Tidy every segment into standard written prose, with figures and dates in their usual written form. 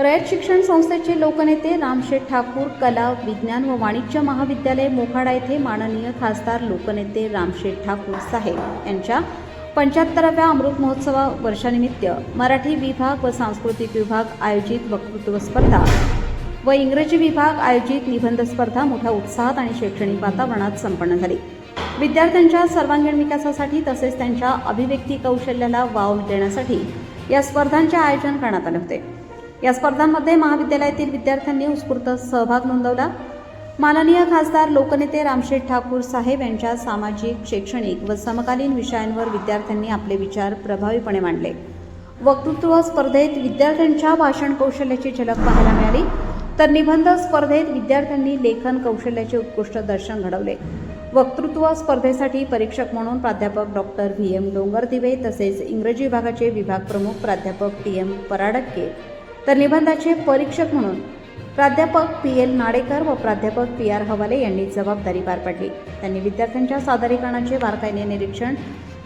रयत शिक्षण संस्थेचे लोकनेते रामशेठ ठाकूर कला विज्ञान व वाणिज्य महाविद्यालय मोखाडा येथे माननीय खासदार लोकनेते रामशेठ ठाकूर साहेब यांच्या 75व्या अमृत महोत्सव वर्षानिमित्त मराठी विभाग व सांस्कृतिक विभाग आयोजित वक्तृत्व स्पर्धा व इंग्रजी विभाग आयोजित निबंध स्पर्धा मोठ्या उत्साहात आणि शैक्षणिक वातावरणात संपन्न झाली। विद्यार्थ्यांच्या सर्वांगीण विकासासाठी तसेच त्यांच्या अभिव्यक्ती कौशल्याला वाव देण्यासाठी या स्पर्धांचे आयोजन करण्यात आले होते। या स्पर्धांमध्ये महाविद्यालयातील विद्यार्थ्यांनी उत्स्फूर्त सहभाग नोंदवला। माननीय खासदार लोकनेते रामशेठ ठाकूर साहेब यांच्या सामाजिक, शैक्षणिक व समकालीन विषयांवर विद्यार्थ्यांनी आपले विचार प्रभावीपणे मांडले। वक्तृत्व स्पर्धेत विद्यार्थ्यांच्या भाषण कौशल्याची झलक पाहायला मिळाली, तर निबंध स्पर्धेत विद्यार्थ्यांनी लेखन कौशल्याचे उत्कृष्ट दर्शन घडवले। वक्तृत्व स्पर्धेसाठी परीक्षक म्हणून प्राध्यापक डॉक्टर VM डोंगरदिवे तसेच इंग्रजी विभागाचे विभाग प्रमुख प्राध्यापक TM पराडक्के, तर निबंधाचे परीक्षक म्हणून प्राध्यापक PL नाडेकर व प्राध्यापक PR हवाले यांनी जबाबदारी पार पाडली। त्यांनी विद्यार्थ्यांच्या सादरीकरणाचे बारकाईने निरीक्षण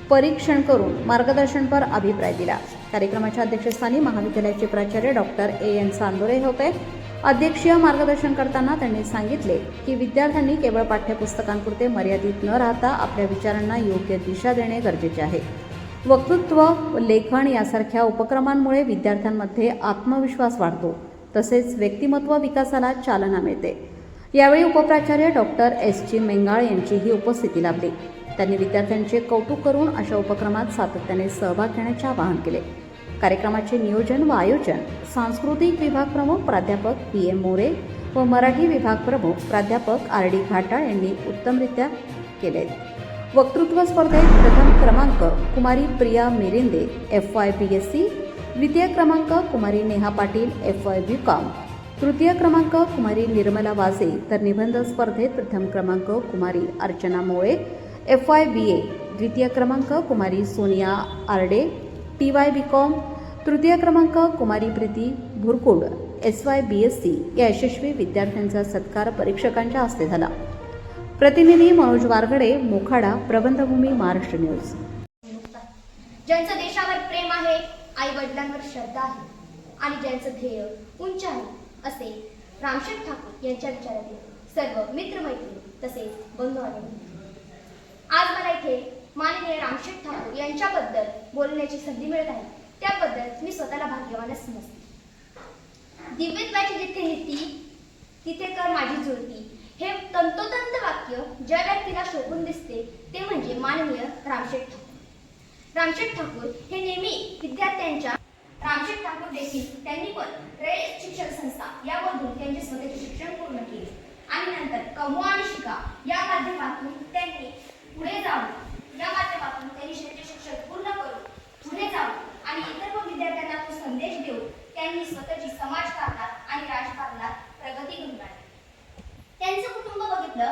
परीक्षण करून मार्गदर्शनपर अभिप्राय दिला। कार्यक्रमाच्या अध्यक्षस्थानी महाविद्यालयाचे प्राचार्य डॉक्टर AN चांदोरे होते। अध्यक्षीय मार्गदर्शन करताना त्यांनी सांगितले की विद्यार्थ्यांनी केवळ पाठ्यपुस्तकांपुरते मर्यादित न राहता आपल्या विचारांना योग्य दिशा देणे गरजेचे आहे। वक्तृत्व व लेखन यासारख्या उपक्रमांमुळे विद्यार्थ्यांमध्ये आत्मविश्वास वाढतो, तसेच व्यक्तिमत्व विकासाला चालना मिळते। यावेळी उपप्राचार्य डॉक्टर SG मेंगाळ यांचीही उपस्थिती लाभली। त्यांनी विद्यार्थ्यांचे कौतुक करून अशा उपक्रमात सातत्याने सहभाग घेण्याचे आवाहन केले। कार्यक्रमाचे नियोजन व आयोजन सांस्कृतिक विभाग प्रमुख प्राध्यापक PM मोरे व मराठी विभाग प्रमुख प्राध्यापक RD घाटाळ यांनी उत्तमरित्या केले। वक्तृत्व स्पर्धेत प्रथम क्रमांक कुमारी प्रिया मिरिंदे FY BSc, द्वितीय क्रमांक कुमारी नेहा पाटील FY BCom, तृतीय क्रमांक कुमारी निर्मला वाजे, तर निबंध स्पर्धेत प्रथम क्रमांक कुमारी अर्चना मोळे FY BA, द्वितीय क्रमांक कुमारी सोनिया आरडे TY BCom, तृतीय क्रमांक कुमारी प्रीती भुरकुड SY BSc या यशस्वी विद्यार्थ्यांचा सत्कार परीक्षकांच्या हस्ते झाला। प्रतिनिधी मनोज वारगडे, मोखाडा, प्रबंधभूमी, महाराष्ट्र न्यूज। ज्यांचं देशावर प्रेम आहे, आई वडिलांवर श्रद्धा आहे आणि ज्यांचं ध्येय उंच आहे असे रामशेठ ठाकूर यांच्या विचारातील सर्व मित्रमैत्रिणी तसेच बंधू आणि आज मला इथे माननीय रामशेठ ठाकूर यांच्याबद्दल बोलण्याची संधी मिळत आहे, त्याबद्दल मी स्वतःला भाग्यवानच समजते। दिव्यत्वाची जिथे नीती तिथे कर माझी जुळती हे तंतोतंत वाक्य ज्या व्यक्तीला शोभून दिसते ते म्हणजे माननीय रामशेठ ठाकूर। रामशेठ ठाकूर हे नेहमी विद्यार्थ्यांच्या रामशेठ ठाकूर देखील त्यांनी पण रयत शिक्षण संस्था यामधून त्यांचे स्वतःचे शिक्षण पूर्ण केले आणि नंतर कमवा आणि शिका या माध्यमातून त्यांनी पुढे जाऊन या माध्यमातून त्यांनी त्यांचे शिक्षण पूर्ण करून पुढे जाऊन आणि इतर विद्यार्थ्यांना तो संदेश देऊन त्यांनी स्वतःची समाजकारणात आणि राजकारणात प्रगती घडवली। त्यांचं कुटुंब बघितलं